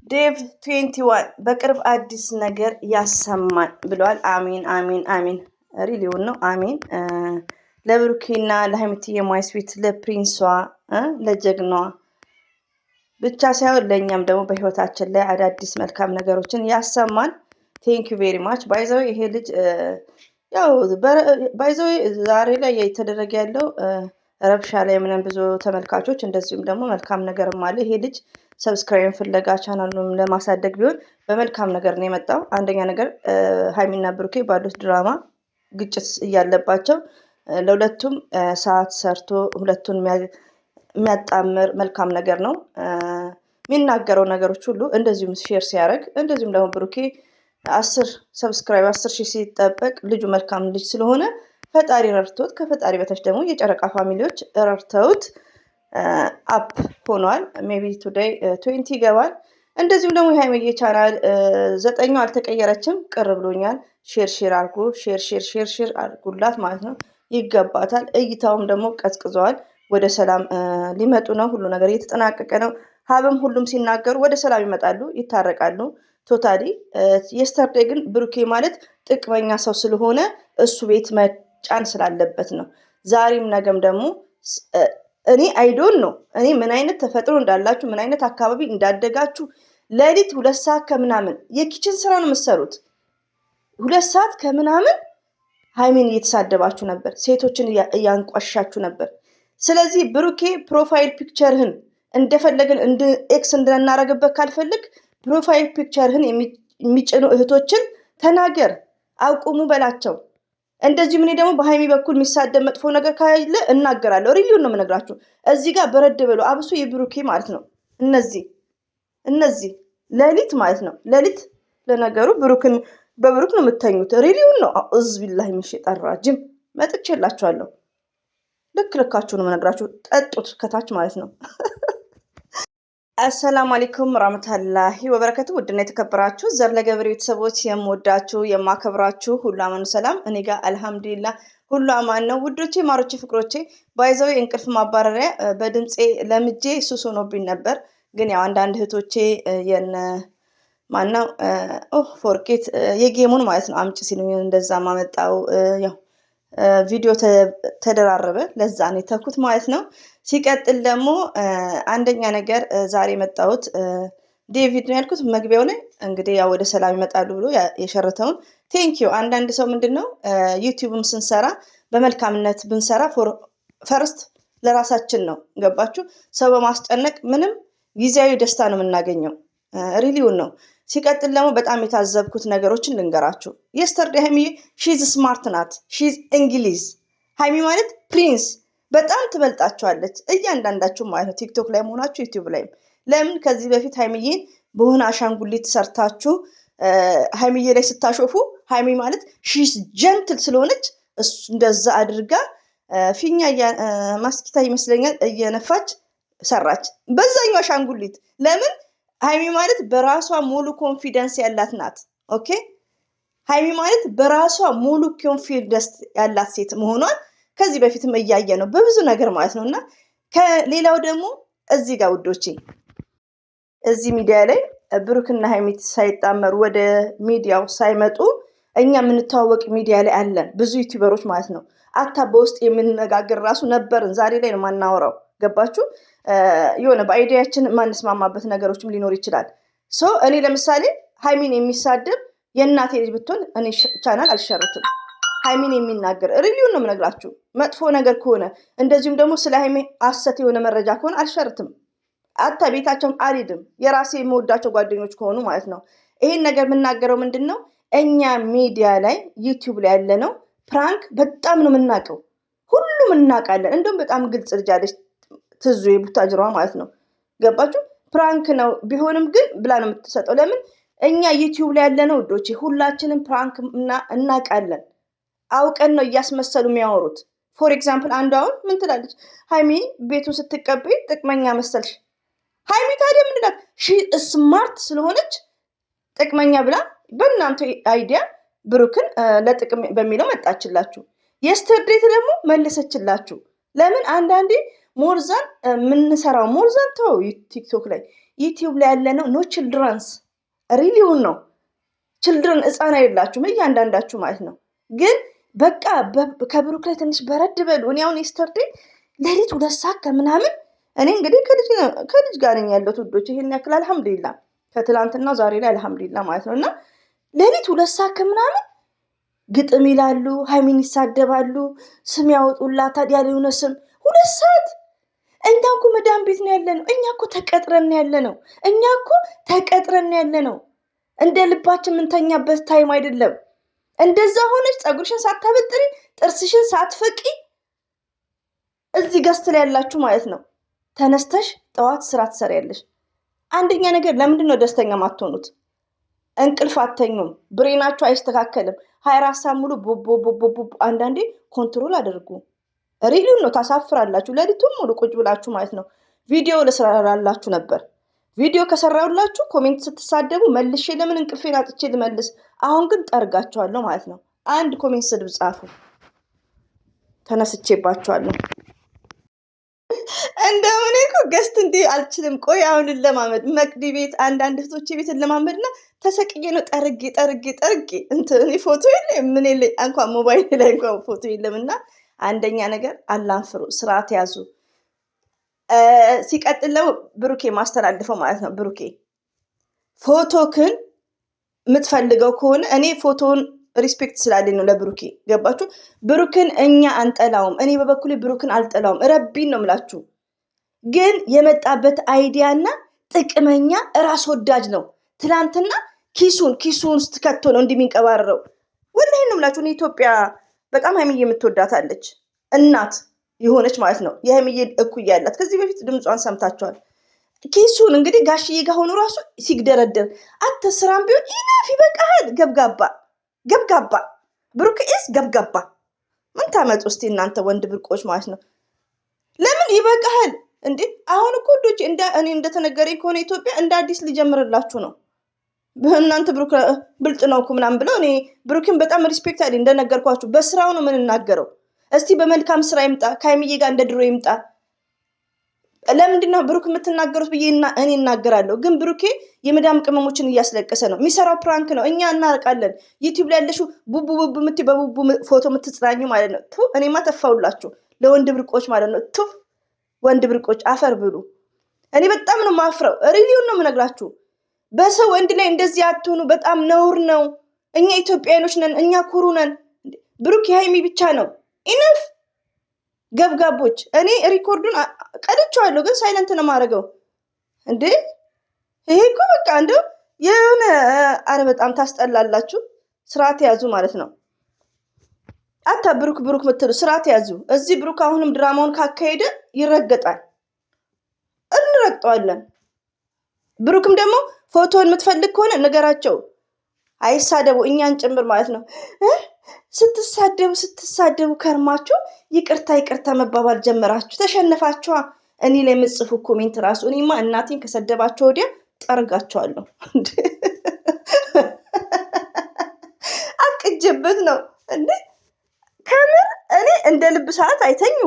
ዴቭ 21 በቅርብ አዲስ ነገር ያሰማን ብሏል። አሚን አሚን አሚን። ሪሊውን ነው አሚን። ለብሩኬና ለሀይሚትዬ ማይስዊት ለፕሪንሷ ለጀግናዋ ብቻ ሳይሆን ለእኛም ደግሞ በህይወታችን ላይ አዳዲስ መልካም ነገሮችን ያሰማን። ቴንክ ዩ ቬሪ ማች። ባይዘው ይሄ ልጅ ያው ባይዘው ዛሬ ላይ የተደረገ ያለው ረብሻ ላይ ምንም ብዙ ተመልካቾች እንደዚሁም ደግሞ መልካም ነገርም አለ። ይሄ ልጅ ሰብስክራይብ ፍለጋ ቻናሉን ለማሳደግ ቢሆን በመልካም ነገር ነው የመጣው። አንደኛ ነገር ሀይሚና ብሩኬ ባሉት ድራማ ግጭት እያለባቸው ለሁለቱም ሰዓት ሰርቶ ሁለቱን የሚያጣምር መልካም ነገር ነው የሚናገረው ነገሮች ሁሉ እንደዚሁም ሼር ሲያደርግ እንደዚሁም ደግሞ ብሩኬ 10 ሰብስክራይብ 10,000 ሲጠበቅ ልጁ መልካም ልጅ ስለሆነ ፈጣሪ ረድቶት ከፈጣሪ በታች ደግሞ የጨረቃ ፋሚሊዎች ረድተውት አፕ ሆኗል። ሜቢ ቱዴይ 20 ይገባል። እንደዚሁም ደግሞ የሀይሚዬ ቻናል 9 አልተቀየረችም። ቅር ብሎኛል። ሼር አድርጉ፣ ሼር አድርጉላት ማለት ነው። ይገባታል። እይታውም ደግሞ ቀዝቅዘዋል። ወደ ሰላም ሊመጡ ነው። ሁሉ ነገር እየተጠናቀቀ ነው። ሀብም ሁሉም ሲናገሩ ወደ ሰላም ይመጣሉ፣ ይታረቃሉ። ቶታሊ የስተርዴ ግን ብሩኬ ማለት ጥቅመኛ ሰው ስለሆነ እሱ ቤት መጫን ስላለበት ነው። ዛሬም ነገም ደግሞ እኔ አይዶን ነው እኔ ምን አይነት ተፈጥሮ እንዳላችሁ ምን አይነት አካባቢ እንዳደጋችሁ ሌሊት 2 ሰዓት ከምናምን የኪችን ስራ ነው የምትሰሩት። 2 ሰዓት ከምናምን ሀይሚን እየተሳደባችሁ ነበር፣ ሴቶችን እያንቋሻችሁ ነበር። ስለዚህ ብሩኬ ፕሮፋይል ፒክቸርህን እንደፈለግን ኤክስ እንድናረግበት ካልፈልግ ፕሮፋይል ፒክቸርህን የሚጭኑ እህቶችን ተናገር፣ አቁሙ በላቸው። እንደዚሁም እኔ ደግሞ በሀይሚ በኩል የሚሳደብ መጥፎ ነገር ካለ እናገራለሁ። ሪሊውን ነው የምነግራችሁ። እዚህ ጋር በረድ ብሎ አብሶ የብሩኬ ማለት ነው እነዚህ ሌሊት ማለት ነው ሌሊት። ለነገሩ በብሩክ ነው የምተኙት። ሪሊውን ነው እዝ ቢላሂ ሚን ሸይጣን ራጂም መጥቼላችኋለሁ። ልካችሁ ነው የምነግራችሁ። ጠጡት ከታች ማለት ነው። አሰላሙ አለይኩም ወራህመቱላሂ ወበረከቱ። ውድና የተከበራችሁ ዘር ለገብሬ ቤተሰቦች የምወዳችሁ የማከብራችሁ ሁሉ አማኑ ሰላም፣ እኔ ጋር አልሐምዱሊላህ ሁሉ አማን ነው። ውዶቼ ማሮቼ ፍቅሮቼ ባይዘው እንቅልፍ ማባረሪያ በድምፄ ለምጄ ሱስ ሆኖብኝ ነበር። ግን ያው አንዳንድ እህቶቼ የነ ማናው ፎርጌት የጌሙን ማለት ነው አምጪ ሲሉኝ እንደዛ ማመጣው ያው ቪዲዮ ተደራረበ፣ ለዛ ነው የተኩት ማለት ነው። ሲቀጥል ደግሞ አንደኛ ነገር ዛሬ የመጣሁት ዴቪድ ነው ያልኩት መግቢያው ላይ እንግዲህ ያው ወደ ሰላም ይመጣሉ ብሎ የሸረተውን ቴንኪዩ። አንዳንድ ሰው ምንድነው ዩቲዩብም ስንሰራ በመልካምነት ብንሰራ ፈርስት ለራሳችን ነው። ገባችሁ? ሰው በማስጨነቅ ምንም ጊዜያዊ ደስታ ነው የምናገኘው። ሪሊውን ነው። ሲቀጥል ደግሞ በጣም የታዘብኩት ነገሮችን ልንገራችሁ። የስተርዴ ሀይሚ ሺዝ ስማርት ናት። ሺዝ እንግሊዝ ሀይሚ ማለት ፕሪንስ በጣም ትበልጣችኋለች። እያንዳንዳችሁ ማለት ነው። ቲክቶክ ላይ መሆናችሁ ዩቲዩብ ላይም ለምን ከዚህ በፊት ሀይሚዬን በሆነ አሻንጉሊት ሰርታችሁ ሀይሚዬ ላይ ስታሾፉ ሀይሚ ማለት ሺዝ ጀንትል ስለሆነች እሱ እንደዛ አድርጋ ፊኛ ማስኪታ ይመስለኛል እየነፋች ሰራች በዛኛው አሻንጉሊት። ለምን ሀይሚ ማለት በራሷ ሙሉ ኮንፊደንስ ያላት ናት። ኦኬ ሀይሚ ማለት በራሷ ሙሉ ኮንፊደንስ ያላት ሴት መሆኗን ከዚህ በፊትም እያየ ነው በብዙ ነገር ማለት ነው። እና ከሌላው ደግሞ እዚህ ጋር ውዶቼ እዚህ ሚዲያ ላይ ብሩክና ሀይሚ ሳይጣመሩ ወደ ሚዲያው ሳይመጡ እኛ የምንተዋወቅ ሚዲያ ላይ አለን ብዙ ዩቲዩበሮች ማለት ነው። አታ በውስጥ የምንነጋገር ራሱ ነበርን። ዛሬ ላይ ነው ማናወራው። ገባችሁ? የሆነ በአይዲያችን ማንስማማበት ነገሮችም ሊኖር ይችላል። እኔ ለምሳሌ ሀይሚን የሚሳደብ የእናቴ ልጅ ብትሆን እኔ ቻናል አልሸርትም። ሀይሚን የሚናገር ሪሊውን ነው የምነግራችሁ። መጥፎ ነገር ከሆነ እንደዚሁም ደግሞ ስለ ሀይሚ ሐሰት የሆነ መረጃ ከሆነ አልሸርትም። አታ ቤታቸውን አልሄድም። የራሴ የምወዳቸው ጓደኞች ከሆኑ ማለት ነው። ይሄን ነገር የምናገረው ምንድን ነው እኛ ሚዲያ ላይ ዩቲዩብ ላይ ያለ ነው ፕራንክ በጣም ነው የምናውቀው። ሁሉም እናውቃለን። እንደውም በጣም ግልጽ ልጅ አለች ትዙ የቡታጅራዋ ማለት ነው። ገባችሁ? ፕራንክ ነው ቢሆንም ግን ብላ ነው የምትሰጠው። ለምን እኛ ዩቲዩብ ላይ ያለ ነው ውዶቼ፣ ሁላችንም ፕራንክ እናውቃለን። አውቀን ነው እያስመሰሉ የሚያወሩት። ፎር ኤግዛምፕል አንዱ አሁን ምን ትላለች ሀይሚ ቤቱን ስትቀበይ ጥቅመኛ መሰልሽ። ሀይሚ ታዲያ ምንድናት? ሺ ስማርት ስለሆነች ጥቅመኛ ብላ በእናንተ አይዲያ ብሩክን ለጥቅም በሚለው መጣችላችሁ። የስተርዴት ደግሞ መለሰችላችሁ። ለምን አንዳንዴ ሞርዛን የምንሰራው ሞርዛን ተው ቲክቶክ ላይ ዩቲዩብ ላይ ያለ ነው ኖ ችልድረንስ ሪሊውን ነው ችልድረን ህፃን አይደላችሁም እያንዳንዳችሁ ማለት ነው። ግን በቃ ከብሩክ ላይ ትንሽ በረድ በሉ። እኔ አሁን የስተርዴ ሌሊት 2 ሰዓት ከምናምን እኔ እንግዲህ ከልጅ ጋር ነኝ ያለሁት ውዶች። ይሄን ያክል አልሐምዱሊላህ ከትላንትና ዛሬ ላይ አልሐምዱሊላህ ማለት ነው። እና ሌሊት 2 ሰዓት ከምናምን ግጥም ይላሉ፣ ሀይሚን ይሳደባሉ፣ ስም ያወጡላታል ያልሆነ ስም 2 ሰዓት። እኛ እኮ መዳም ቤት ነው ያለ ነው። እኛ እኮ ተቀጥረን ያለ ነው። እኛ እኮ ተቀጥረን ያለ ነው። እንደ ልባችን የምንተኛበት ታይም አይደለም። እንደዛ ሆነች ፀጉርሽን ሳታበጥሪ ጥርስሽን ሳትፈቂ እዚህ ገስት ላይ ያላችሁ ማለት ነው ተነስተሽ ጠዋት ስራ ትሰሪያለሽ። አንደኛ ነገር ለምንድን ነው ደስተኛ ማትሆኑት? እንቅልፍ አተኙም፣ ብሬናችሁ አይስተካከልም። 24 ሰዓት ሙሉ ቦቦቦቦቦ። አንዳንዴ ኮንትሮል አድርጉ። ሪሊውን ነው ታሳፍራላችሁ። ሌሊቱም ሙሉ ቁጭ ብላችሁ ማለት ነው ቪዲዮ ልሰራላችሁ ነበር። ቪዲዮ ከሰራሁላችሁ ኮሜንት ስትሳደቡ መልሼ ለምን እንቅልፌን አጥቼ ልመልስ? አሁን ግን ጠርጋችኋለሁ ማለት ነው። አንድ ኮሜንት ስድብ ጻፉ፣ ተነስቼባችኋለሁ። እንደምን እኮ ገስት እንዲህ አልችልም። ቆይ አሁን ለማመድ መቅዲ ቤት አንዳንድ እህቶቼ ቤት ለማመድና ተሰቅዬ ነው ጠርጌ እንትን ፎቶ የለም ምን የለ እንኳን ሞባይል ላይ እንኳን ፎቶ የለምና አንደኛ ነገር አላንፍሩ፣ ስርዓት ያዙ። ሲቀጥለው ብሩኬ ማስተላልፈው ማለት ነው ብሩኬ ፎቶክን የምትፈልገው ከሆነ እኔ ፎቶውን ሪስፔክት ስላለኝ ነው ለብሩኬ ገባችሁ? ብሩክን እኛ አንጠላውም። እኔ በበኩሌ ብሩክን አልጠላውም። ረቢን ነው ምላችሁ። ግን የመጣበት አይዲያና ጥቅመኛ ራስ ወዳጅ ነው። ትላንትና ኪሱን ውስጥ ከቶ ነው እንደሚንቀባረረው። ወላሂ ነው ምላችሁ። እኔ ኢትዮጵያ በጣም ሀይሚዬ የምትወዳታለች እናት የሆነች ማለት ነው። የሀይሚዬ እኩያ ያላት ከዚህ በፊት ድምጿን ሰምታችኋል። ኪሱን እንግዲህ ጋሽዬ ጋር ሆኖ ራሱ ሲግደረደር አትስራም ቢሆን ኢናፍ ይበቃል። ገብጋባ ብሩክ ኢስ ገብጋባ። ምን ታመጡ እስቲ እናንተ ወንድ ብርቆች ማለት ነው። ለምን ይበቃል እንዴ? አሁን እኮ ዶች እኔ እንደተነገረኝ ከሆነ ኢትዮጵያ እንደ አዲስ ሊጀምርላችሁ ነው። እናንተ ብሩክ ብልጥ ነው እኮ ምናምን ብለው እኔ ብሩክን በጣም ሪስፔክት አለኝ። እንደነገርኳችሁ በስራው ነው የምንናገረው። እስቲ በመልካም ስራ ይምጣ፣ ከሀይሚዬ ጋር እንደ ድሮ ይምጣ። ለምንድነው ብሩክ የምትናገሩት ብዬ እኔ እናገራለሁ። ግን ብሩኬ የመዳም ቅመሞችን እያስለቀሰ ነው። የሚሰራው ፕራንክ ነው። እኛ እናርቃለን። ዩቲዩብ ላይ ያለሽው ቡቡ በቡቡ ፎቶ የምትጽናኙ ማለት ነው። ቱ እኔማ ተፋውላችሁ ለወንድ ብርቆች ማለት ነው። ቱ ወንድ ብርቆች አፈር ብሉ። እኔ በጣም ነው ማፍረው። ሪሊውን ነው የምነግራችሁ። በሰው ወንድ ላይ እንደዚህ አትሆኑ። በጣም ነውር ነው። እኛ ኢትዮጵያኖች ነን። እኛ ኩሩ ነን። ብሩክ የሀይሚ ብቻ ነው። ኢነፍ ገብጋቦች። እኔ ሪኮርዱን ቀድቼዋለሁ፣ ግን ሳይለንት ነው የማደርገው። እንዴ ይሄ እኮ በቃ እንደው የሆነ አረ በጣም ታስጠላላችሁ። ስርዓት ያዙ ማለት ነው። አታ ብሩክ ምትሉ ስርዓት ያዙ። እዚህ ብሩክ አሁንም ድራማውን ካካሄደ ይረገጣል፣ እንረግጠዋለን። ብሩክም ደግሞ ፎቶን የምትፈልግ ከሆነ ነገራቸው፣ አይሳደቡ፣ እኛን ጭምር ማለት ነው። ስትሳደቡ ከርማችሁ ይቅርታ መባባል ጀመራችሁ። ተሸነፋችኋ። እኔ ላይ የምጽፉ ኮሜንት ራሱ እኔማ እናቴን ከሰደባቸው ወዲያ ጠርጋቸዋለሁ። አቅጀበት ነው እንዴ ከምር። እኔ እንደ ልብ ሰዓት አይተኙ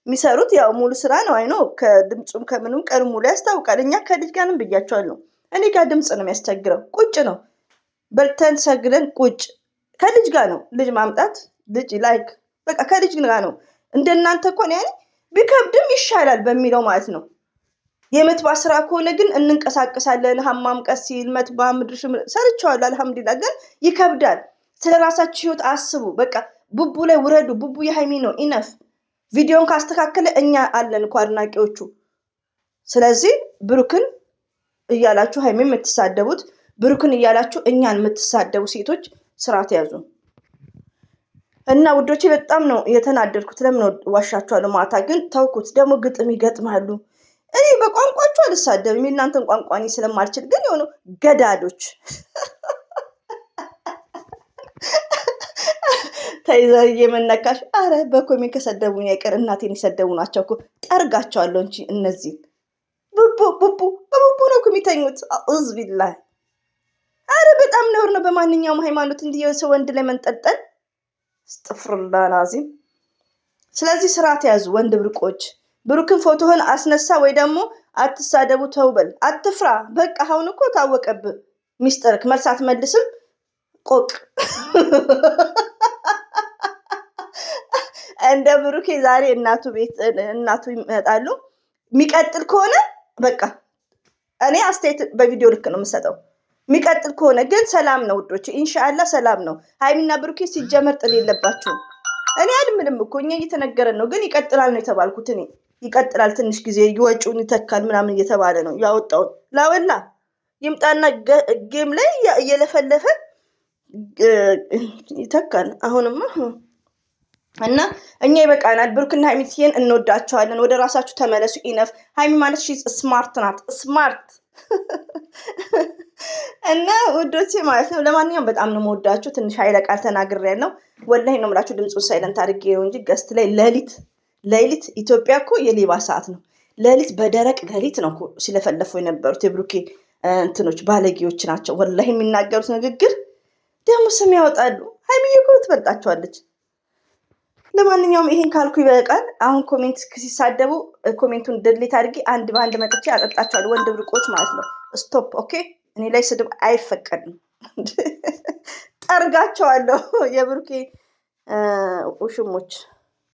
የሚሰሩት ያው ሙሉ ስራ ነው። አይኖ ከድምፁም ከምንም ቀን ሙሉ ያስታውቃል። እኛ ከልጅ ጋርንም ብያቸዋለሁ። እኔ ጋር ድምፅ ነው የሚያስቸግረው። ቁጭ ነው በልተን ሰግለን ቁጭ ከልጅ ጋር ነው። ልጅ ማምጣት ልጅ ላይክ በቃ ከልጅ ጋር ነው። እንደናንተ እኮ ያኔ ቢከብድም ይሻላል በሚለው ማለት ነው። የመትባ ስራ ከሆነ ግን እንንቀሳቀሳለን። ሀማም ቀሲል መትባ ምድርሽ ሰርቻለሁ አልሐምዱሊላህ። ግን ይከብዳል። ስለ ራሳችሁ ህይወት አስቡ። በቃ ቡቡ ላይ ውረዱ። ቡቡ የሀይሚ ነው። ኢነፍ ቪዲዮን ካስተካከለ እኛ አለን እኮ አድናቂዎቹ። ስለዚህ ብሩክን እያላችሁ ሀይሚ የምትሳደቡት ብሩክን እያላችሁ እኛን የምትሳደቡ ሴቶች ስርዓት ያዙ። እና ውዶቼ በጣም ነው የተናደድኩት። ለምን ዋሻችኋለሁ? ማታ ግን ተውኩት። ደግሞ ግጥም ይገጥማሉ። እኔ በቋንቋችሁ አልሳደብም፣ የእናንተን ቋንቋ እኔ ስለማልችል። ግን የሆኑ ገዳዶች ተይዘዬ መነካሽ። አረ በኮሜንት ከሰደቡኝ አይቀር እናቴን የሰደቡ ናቸው እኮ ጠርጋቸዋለሁ እንጂ እነዚህ በቡቡ ነው እኮ የሚተኙት። አኡዝ ቢላህ። አረ በጣም ነውር ነው። በማንኛውም ሃይማኖት እንዲህ የሰው ወንድ ላይ መንጠልጠል። እስተፍሩላህ ላዚም። ስለዚህ ስርዓት ያዙ ወንድ ብርቆች። ብሩክን ፎቶህን አስነሳ ወይ ደግሞ አትሳደቡ ተውበል። አትፍራ። በቃ አሁን እኮ ታወቀብህ ሚስጥርክ። መልስ አትመልስም ቆቅ እንደ ብሩኬ ዛሬ እናቱ ቤት እናቱ ይመጣሉ። የሚቀጥል ከሆነ በቃ እኔ አስተያየት በቪዲዮ ልክ ነው የምሰጠው። የሚቀጥል ከሆነ ግን ሰላም ነው ውዶች፣ ኢንሻአላህ ሰላም ነው። ሀይሚና ብሩኬ ሲጀመር ጥል የለባቸውም። እኔ አልምልም እኮ እኛ እየተነገረን ነው፣ ግን ይቀጥላል ነው የተባልኩት። እኔ ይቀጥላል ትንሽ ጊዜ ይወጪውን ይተካል ምናምን እየተባለ ነው ያወጣውን ላወላ ይምጣና ጌም ላይ እየለፈለፈ ይተካል። አሁንማ እና እኛ ይበቃናል። ብሩክና ሀይሚትዬን እንወዳቸዋለን። ወደ ራሳችሁ ተመለሱ። ኢነፍ ሀይሚ ማለት ሺዝ ስማርት ናት፣ ስማርት እና ውዶቼ ማለት ነው። ለማንኛውም በጣም ነው የምወዳችሁ። ትንሽ ኃይለ ቃል ተናግሬያለሁ። ወላሂ ነው የምላችሁ። ድምፁን ሳይለንት አድርጌ ነው እንጂ ገስት ላይ ሌሊት ኢትዮጵያ እኮ የሌባ ሰዓት ነው። ሌሊት በደረቅ ሌሊት ነው እኮ ሲለፈለፉ የነበሩት የብሩኬ እንትኖች ባለጌዎች ናቸው። ወላሂ የሚናገሩት ንግግር ደግሞ ስም ያወጣሉ። ሀይሚዬ እኮ ትበልጣቸዋለች። ለማንኛውም ይሄን ካልኩ ይበቃል። አሁን ኮሜንት ሲሳደቡ ኮሜንቱን ድሌት አድርጌ አንድ በአንድ መጥቼ አጠጣቸዋለሁ። ወንድ ብርቆች ማለት ነው። ስቶፕ ኦኬ። እኔ ላይ ስድብ አይፈቀድም። ጠርጋቸዋለሁ የብሩኬ ውሽሞች።